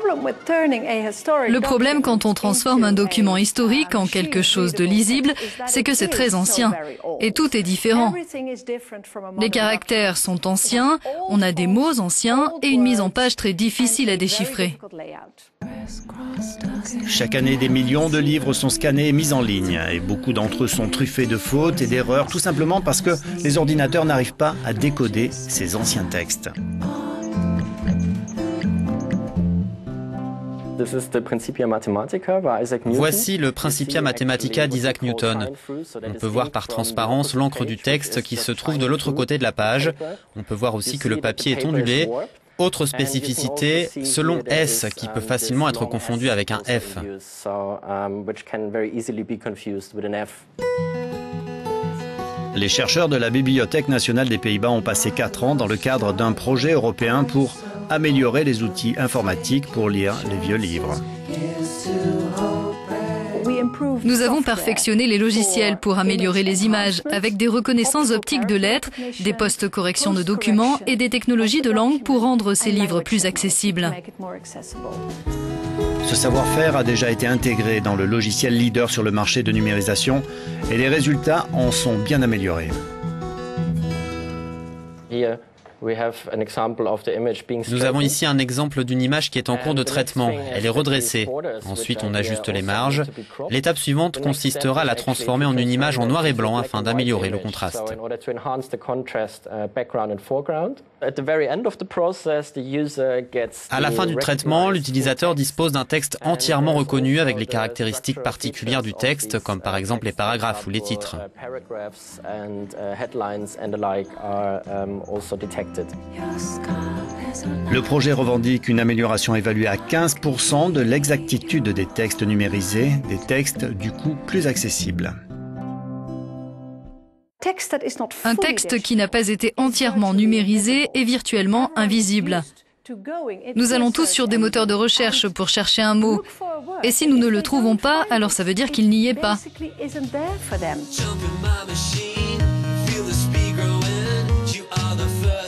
Le problème quand on transforme un document historique en quelque chose de lisible, c'est que c'est très ancien et tout est différent. Les caractères sont anciens, on a des mots anciens et une mise en page très difficile à déchiffrer. Chaque année, des millions de livres sont scannés et mis en ligne. Et beaucoup d'entre eux sont truffés de fautes et d'erreurs, tout simplement parce que les ordinateurs n'arrivent pas à décoder ces anciens textes. Voici le Principia Mathematica d'Isaac Newton. On peut voir par transparence l'encre du texte qui se trouve de l'autre côté de la page. On peut voir aussi que le papier est ondulé. Autre spécificité, ce long S qui peut facilement être confondu avec un F. Les chercheurs de la Bibliothèque nationale des Pays-Bas ont passé 4 ans dans le cadre d'un projet européen pour améliorer les outils informatiques pour lire les vieux livres. Nous avons perfectionné les logiciels pour améliorer les images avec des reconnaissances optiques de lettres, des post-corrections de documents et des technologies de langue pour rendre ces livres plus accessibles. Ce savoir-faire a déjà été intégré dans le logiciel leader sur le marché de numérisation et les résultats en sont bien améliorés. Nous avons ici un exemple d'une image qui est en cours de traitement. Elle est redressée. Ensuite, on ajuste les marges. L'étape suivante consistera à la transformer en une image en noir et blanc afin d'améliorer le contraste. À la fin du traitement, l'utilisateur dispose d'un texte entièrement reconnu avec les caractéristiques particulières du texte, comme par exemple les paragraphes ou les titres. Le projet revendique une amélioration évaluée à 15% de l'exactitude des textes numérisés, des textes du coup plus accessibles. Un texte qui n'a pas été entièrement numérisé est virtuellement invisible. Nous allons tous sur des moteurs de recherche pour chercher un mot. Et si nous ne le trouvons pas, alors ça veut dire qu'il n'y est pas. Jump in my machine, feel the speed growing. You are the first.